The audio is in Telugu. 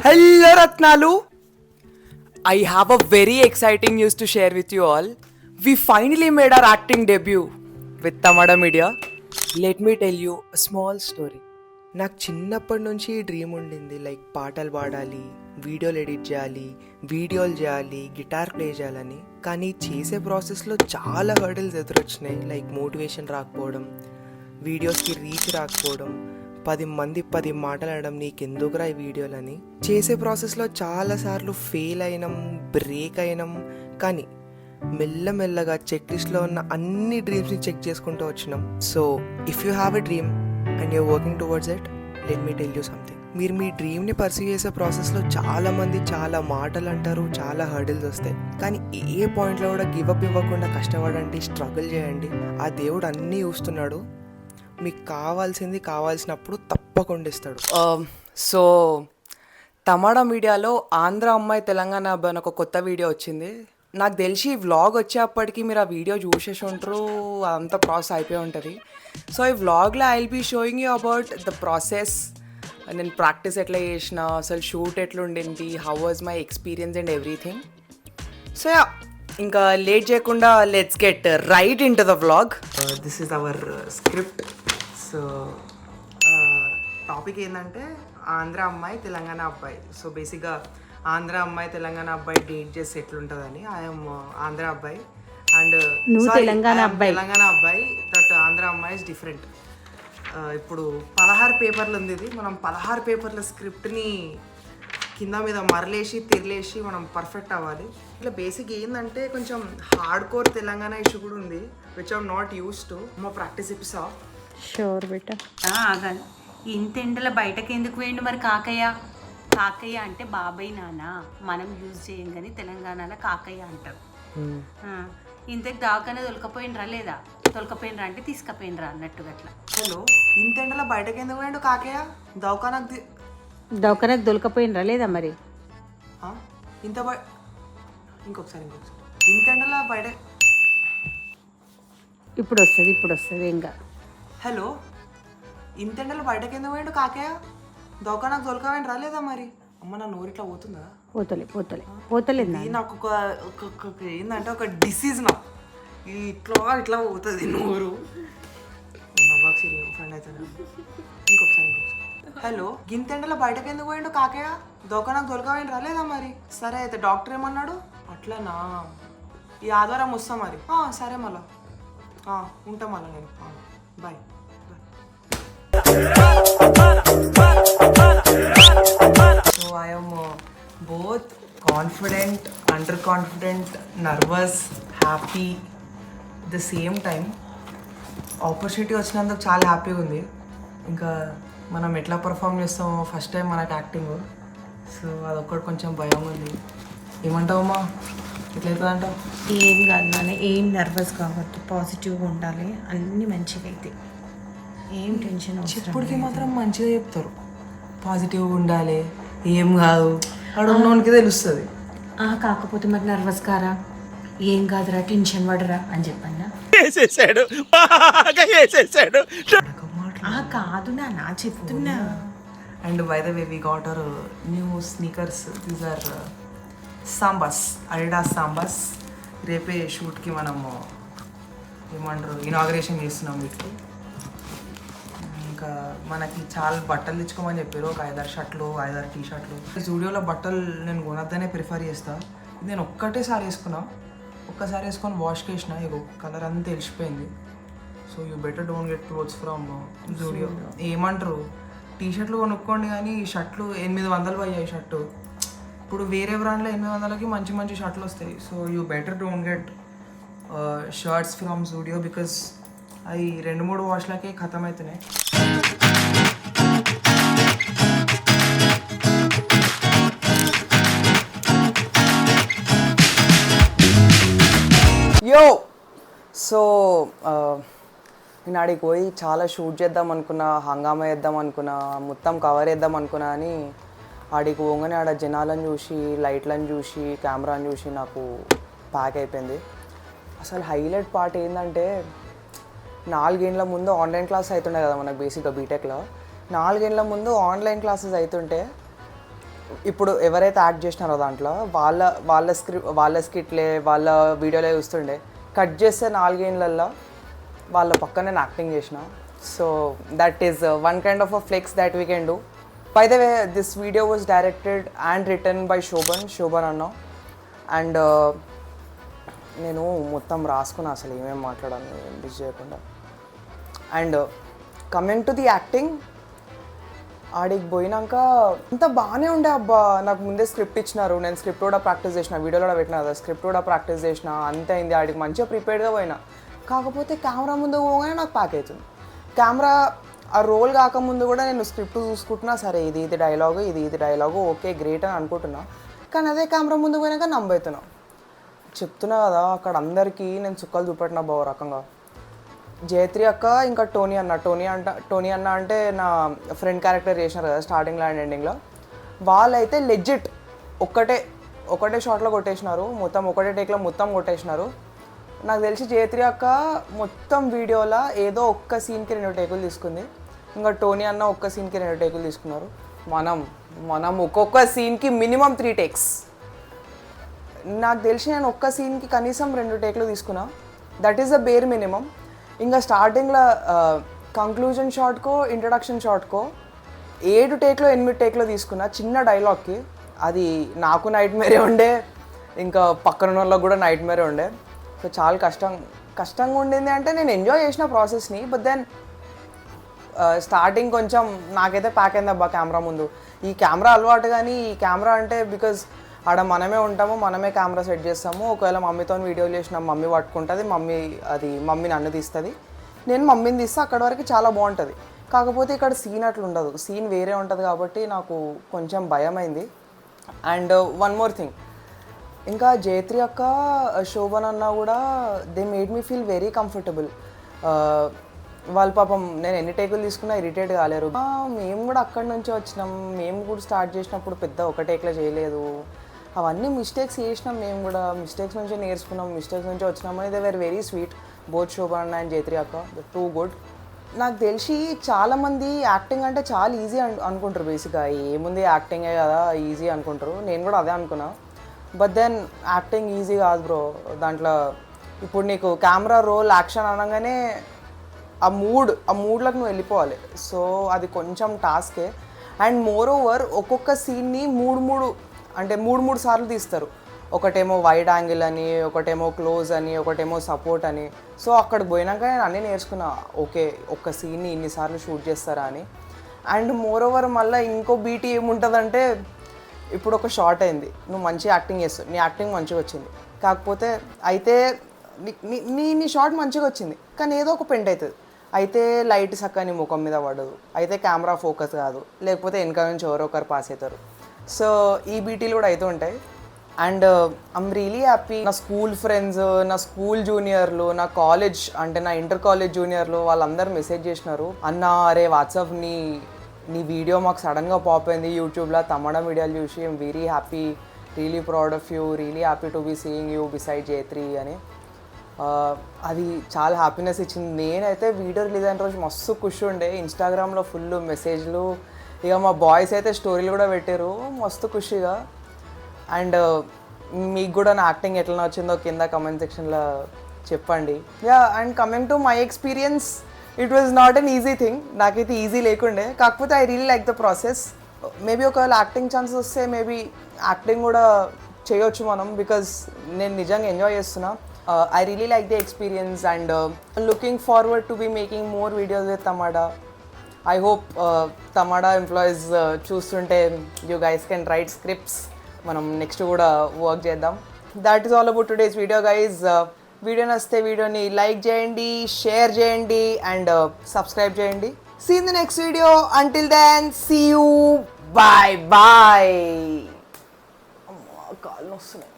Hello Ratnalu! I have a very exciting news to share with you all. We finally made our acting debut with Tamada Media. Let me tell you a small story. నాకు చిన్నప్పటి నుంచి డ్రీమ్ ఉండింది, లైక్ పాటలు పాడాలి, వీడియోలు ఎడిట్ చేయాలి, వీడియోలు చేయాలి, గిటార్ ప్లే చేయాలని. కానీ చేసే ప్రాసెస్లో చాలా హర్డిల్స్ ఎదురొచ్చినాయి, లైక్ మోటివేషన్ రాకపోవడం, వీడియోస్కి రీచ్ రాకపోవడం, 10 మంది 10 మాటలు అనడం, నీకెందుకురా ఈ వీడియోలని. చేసే ప్రాసెస్లో చాలాసార్లు ఫెయిల్ అయినాం, బ్రేక్ అయినాం. కానీ మెల్లమెల్లగా చెక్ లిస్ట్లో ఉన్న అన్ని డ్రీమ్స్ని చెక్ చేసుకుంటూ వచ్చినాం. So if you have a dream and you're working towards it, let me tell you something. మీరు మీ డ్రీమ్ని పర్సూ చేసే ప్రాసెస్లో చాలామంది చాలా మాటలు అంటారు, చాలా హర్డిల్స్ వస్తాయి. కానీ ఏ పాయింట్లో కూడా గివప్ ఇవ్వకుండా కష్టపడండి, స్ట్రగుల్ చేయండి. ఆ దేవుడు అన్నీ చూస్తున్నాడు. మీకు కావాల్సినప్పుడు తప్పకుండా ఇస్తాడు. సో తమాడా మీడియాలో ఆంధ్ర అమ్మాయి తెలంగాణ అబ్బాయి అని ఒక కొత్త వీడియో వచ్చింది. నాకు తెలిసి ఈ వ్లాగ్ వచ్చేప్పటికి మీరు ఆ వీడియో చూసేసి ఉంటారు, అంత ప్రాసెస్ అయిపోయి ఉంటుంది. సో ఈ వ్లాగ్లో I will be showing you about the process. నేను ప్రాక్టీస్ ఎట్లా చేసిన, అసలు షూట్ ఎట్లుండింది, how was my experience and everything. So ఇంకా లేట్ చేయకుండా let's get right into the vlog. This is our script. So topic ఏంటంటే ఆంధ్ర అమ్మాయి తెలంగాణ అబ్బాయి. సో బేసిక్గా ఆంధ్ర అమ్మాయి తెలంగాణ అబ్బాయి డేట్ చేసి ఎట్లుంటుందని. ఐఎమ్ ఆంధ్ర అబ్బాయి అండ్ తెలంగాణ అబ్బాయి. దట్ ఆంధ్ర అమ్మాయి ఇస్ డిఫరెంట్. ఇప్పుడు 16 పేపర్లు ఉంది ఇది. మనం 16 పేపర్ల స్క్రిప్ట్ని కింద మీద మరలేసి తిరిలేసి మనం పర్ఫెక్ట్ అవ్వాలి. ఇట్లా బేసిక్ ఏంటంటే కొంచెం హార్డ్ కోర్ తెలంగాణ ఇష్యూ కూడా ఉంది, which I'm not use to. మా ప్రాక్టీస్ ఇప్పిస్తా. Sure beta. ఆగాలి. ఇంత ఎండలో బయటకు ఎందుకు వేయండి మరి? కాకయ్య అంటే బాబాయ్ నాన్న, మనం యూజ్ చేయం కానీ తెలంగాణలో కాకయ్య అంటారు. ఇంతకు దాకానే తొలకపోయినరా లేదా? తొలకపోయినరా అంటే తీసుకపోయినరా అన్నట్టుగా అట్లా. హలో, ఇంత ఎండలో బయటకు ఎందుకు వేయండు కాకయ్య? దవాఖానకు దొలకపోయినరా లేదా మరి? ఇంత ఇంకొకసారి ఇంత ఎండలో బయట ఇప్పుడు వస్తుంది ఇంకా. హలో, ఇంత ఎండలో బయటకు ఎందుకు పోయిండు కాకయ్య? దవాఖానకు దొరకవేంటి రాలేదా మరి? అమ్మ నా నోరు ఇట్లా పోతుందా? పోతలేదు. నాకు ఒక ఏంటంటే ఒక డిసీజ్, నా ఇట్లా పోతుంది నోరు. నవ్వాకి ఫ్రెండ్ అవుతుంది. ఇంకొకసారి హలో, ఇంత ఎండలో బయటకు ఎందుకు పోయిండు కాకయ్య? దవాఖానకు దొరకవేంటి రాలేదా మరి? సరే అయితే డాక్టర్ ఏమన్నాడు? అట్లనా, ఈ ఆదివారం వస్తా మరి. సరే మళ్ళా ఉంటా మళ్ళీ నేను. Bye. So I am both confident, underconfident, nervous, happy at the same time. Opportunity వచ్చినందుకు చాలా హ్యాపీగా ఉంది. ఇంకా మనం ఎట్లా పర్ఫామ్ చేస్తామో, ఫస్ట్ టైం మనకు యాక్టింగ్. సో అదొక్కటి కొంచెం భయం ఉంది. ఏమంటావమ్మా, ఎట్లయితుంది అంటావు? ఏం కాదు నాన్న, ఏం నర్వస్ కావద్దు, పాజిటివ్గా ఉండాలి, అన్నీ మంచిగా అయితే ఏం టెన్షన్. ఇప్పటికీ మాత్రం మంచిగా చెప్తారు, పాజిటివ్గా ఉండాలి, ఏం కాదు అడుగునోనికి తెలుస్తుంది. కాకపోతే మరి నర్వస్ కారా, ఏం కాదురా, టెన్షన్ పడరా అని చెప్పన్నా. కాదు నా చెప్తున్నా. And by the way we got our new sneakers. These are sambas, Adidas sambas. రేపే షూట్కి మనము ఏమంటారు ఇనాగ్రేషన్ చేస్తున్నాం వీటికి. ఇంకా మనకి చాలా బట్టలు తెచ్చుకోమని చెప్పారు, ఒక 5-6 షర్ట్లు, 5-6 టీ షర్ట్లు. స్టూడియోలో బట్టలు నేను కొనద్దనే ప్రిఫర్ చేస్తాను. నేను ఒక్కసారి వేసుకొని వాష్కి వేసిన, ఇగో కలర్ అంతా తెలిసిపోయింది. So you better don't get clothes from studio. ఏమంటారు, టీ షర్ట్లు కొనుక్కోండి కానీ ఈ షర్ట్లు 800 అయ్యాయి షర్టు. ఇప్పుడు వేరే బ్రాండ్లో 800కి మంచి షర్ట్లు వస్తాయి. So you better don't get shirts from studio because అవి 2-3 వాష్లకే ఖతం అవుతున్నాయి. యో, సో నేను ఆడికి పోయి చాలా షూట్ చేద్దాం అనుకున్నా, హంగామా చేద్దాం అనుకున్నా, మొత్తం కవర్ చేద్దాం అనుకున్నా. అని ఆడికి పోగానే ఆడ జనాలను చూసి, లైట్లను చూసి, కెమెరాని చూసి నాకు ప్యాక్ అయిపోయింది. అసలు హైలైట్ పార్ట్ ఏంటంటే, 4 ఏళ్ళ ముందు ఆన్లైన్ క్లాస్ అవుతుండే కదా మనకు బేసిక్గా బీటెక్లో. 4 ఏళ్ళ ముందు ఆన్లైన్ క్లాసెస్ అవుతుంటే ఇప్పుడు ఎవరైతే యాక్ట్ చేసినారో దాంట్లో వాళ్ళ స్కిట్లే వాళ్ళ వీడియోలే చూస్తుండే, కట్ చేస్తే 4 ఏళ్ళల్లో వాళ్ళ పక్కన నేను యాక్టింగ్ చేసిన. So that is one kind of a flex that we can do. By the way this video was directed and written by Shobhan అన్న. అండ్ నేను మొత్తం రాసుకున్నా అసలు ఏమేమి మాట్లాడాను మిస్ చేయకుండా. And coming to the acting, ఆడికి పోయినాక అంత బాగానే ఉండే అబ్బా. నాకు ముందే స్క్రిప్ట్ ఇచ్చినారు, నేను స్క్రిప్ట్ కూడా ప్రాక్టీస్ చేసిన, వీడియోలో కూడా పెట్టినా కదా, స్క్రిప్ట్ కూడా ప్రాక్టీస్ చేసిన, అంతే అయింది. ఆడికి మంచిగా ప్రిపేర్డ్గా పోయినా. కాకపోతే కెమెరా ముందు పోగానే నాకు ప్యాక్ అవుతుంది. కెమెరా ఆ రోల్ కాకముందు కూడా నేను స్క్రిప్ట్ చూసుకుంటున్నా, సరే ఇది డైలాగు ఓకే గ్రేట్ అని అనుకుంటున్నా. కానీ అదే కెమెరా ముందు పోయినాక నమ్మవుతున్నా. చెప్తున్నా కదా, అక్కడ అందరికీ నేను చుక్కలు చూపెట్టిన బావ రకంగా. జయత్రి అక్క ఇంకా టోనీ అన్న అంటే నా ఫ్రెండ్ క్యారెక్టర్ చేసినారు కదా స్టార్టింగ్లో అండ్ ఎండింగ్లో. వాళ్ళైతే లెజిట్ ఒకటే షాట్లో కొట్టేసినారు, మొత్తం ఒకటే టేక్లో మొత్తం కొట్టేసినారు. నాకు తెలిసి జయత్రి అక్క మొత్తం వీడియోలో ఏదో ఒక్క సీన్కి 2 టేకులు తీసుకుంది. ఇంకా టోనీ అన్న ఒక్క సీన్కి 2 టేకులు తీసుకున్నారు. మనం ఒక్కొక్క సీన్కి మినిమం 3 టేక్స్. నాకు తెలిసి నేను ఒక్క సీన్కి కనీసం 2 టేకులు తీసుకున్నా. That is the bear minimum. ఇంకా స్టార్టింగ్లో కంక్లూజన్ షాట్కో ఇంట్రడక్షన్ షాట్కో 7 టేక్లో 8 టేక్లో తీసుకున్నా చిన్న డైలాగ్కి. అది నాకు నైట్ మేరే ఉండే, ఇంకా పక్కన వాళ్ళకి కూడా నైట్ మేరే ఉండే. సో చాలా కష్టంగా ఉండింది. అంటే నేను ఎంజాయ్ చేసిన ప్రాసెస్ని. బట్ దెన్ స్టార్టింగ్ కొంచెం నాకైతే ప్యాక్ అయింది అబ్బా కెమెరా ముందు. ఈ కెమెరా అలవాటు, కానీ ఈ కెమెరా అంటే బికాజ్ ఆడ మనమే ఉంటాము, మనమే కెమెరా సెట్ చేస్తాము. ఒకవేళ మమ్మీతో వీడియోలు చేసిన మమ్మీ పట్టుకుంటుంది, మమ్మీ నన్ను తీస్తుంది, నేను మమ్మీని తీస్తే అక్కడ వరకు చాలా బాగుంటుంది. కాకపోతే ఇక్కడ సీన్ అట్లా ఉండదు, సీన్ వేరే ఉంటుంది. కాబట్టి నాకు కొంచెం భయం అయింది. అండ్ వన్ మోర్ థింగ్, ఇంకా జయత్రి అక్క శోభన్ అన్న కూడా they made me feel very comfortable. వాళ్ళ పాపం నేను ఎన్ని టేకులు తీసుకున్నా ఇరిటేట్ కాలేరు. మేము కూడా అక్కడి నుంచి వచ్చినాం, మేము కూడా స్టార్ట్ చేసినప్పుడు పెద్ద ఒక టేక్లో చేయలేదు, అవన్నీ మిస్టేక్స్ చేసినాం, మేము కూడా మిస్టేక్స్ నుంచి నేర్చుకున్నాం, మిస్టేక్స్ నుంచి వచ్చినామని. They were very sweet both Shobhan అన్న అండ్ జయత్రి అక్క, టూ గుడ్. నాకు తెలిసి చాలామంది యాక్టింగ్ అంటే చాలా ఈజీ అనుకుంటారు. బేసిక్గా ఏముంది యాక్టింగే కదా ఈజీ అనుకుంటారు, నేను కూడా అదే అనుకున్నా. బట్ దెన్ యాక్టింగ్ ఈజీ కాదు బ్రో. దాంట్లో ఇప్పుడు నీకు కెమెరా రోల్ యాక్షన్ అనగానే ఆ మూడ్లోకి నువ్వు వెళ్ళిపోవాలి. సో అది కొంచెం టాస్కే. అండ్ మోర్ ఓవర్ ఒక్కొక్క సీన్ని మూడు సార్లు తీస్తారు. ఒకటేమో వైడ్ యాంగిల్ అని, ఒకటేమో క్లోజ్ అని, ఒకటేమో సపోర్ట్ అని. సో అక్కడికి పోయినాక నేను అన్నీ నేర్చుకున్నా, ఓకే ఒక్క సీన్ని ఇన్నిసార్లు షూట్ చేస్తారా అని. అండ్ మోర్ ఓవర్ మళ్ళీ ఇంకో బీటీ ఏముంటుందంటే, ఇప్పుడు ఒక షార్ట్ అయింది, నువ్వు మంచిగా యాక్టింగ్ చేస్తావు, నీ యాక్టింగ్ మంచిగా వచ్చింది, కాకపోతే అయితే నీ షార్ట్ మంచిగా వచ్చింది, కానీ ఏదో ఒక పెంట్ అవుతుంది. అయితే లైట్ సక్క నీ ముఖం మీద పడదు, అయితే కెమెరా ఫోకస్ కాదు, లేకపోతే వెనక నుంచి ఎవరో ఒకరు పాస్ అవుతారు. సో ఈ బీటీలు కూడా అవుతూ ఉంటాయి. And I'm really happy. నా స్కూల్ ఫ్రెండ్స్, నా స్కూల్ జూనియర్లు, నా కాలేజ్ అంటే నా ఇంటర్ కాలేజ్ జూనియర్లు వాళ్ళందరూ మెసేజ్ చేసినారు, అన్న అరే వాట్సాప్ నీ వీడియో మాకు సడన్గా పాప్ అయింది యూట్యూబ్లో, తమ్మడ వీడియోలు చూసి I'm very happy, really proud of you, really happy to be seeing you beside Jayatri అని. అది చాలా హ్యాపీనెస్ ఇచ్చింది. నేనైతే వీడియో రిలీజ్ అయిన రోజు మస్తు ఖుషి ఉండే, ఇన్స్టాగ్రామ్లో ఫుల్ మెసేజ్లు, ఇక మా బాయ్స్ అయితే స్టోరీలు కూడా పెట్టారు మస్తు ఖుషిగా. అండ్ మీకు కూడా నా యాక్టింగ్ ఎట్లా వచ్చిందో కింద కమెంట్ సెక్షన్లో చెప్పండి. Yeah, and coming to my experience, it was not an easy thing. నాకైతే ఈజీ లేకుండే, కాకపోతే I really like the process. Maybe ఒకవేళ యాక్టింగ్ ఛాన్సెస్ వస్తే మేబీ యాక్టింగ్ కూడా చేయొచ్చు మనం, బికాజ్ నేను నిజంగా ఎంజాయ్ చేస్తున్నా. I really like the experience and looking forward to be making more videos with Tamada. I hope Tamada employees చూస్తుంటే you guys can write scripts. మనం నెక్స్ట్ కూడా వర్క్ చేద్దాం. That is all about today's video guys. Video నచ్చితే వీడియోని లైక్ చేయండి, షేర్ చేయండి అండ్ సబ్స్క్రైబ్ చేయండి. See you in the next video. Until then, see you. Bye. కాళ్ళు వస్తున్నాయి.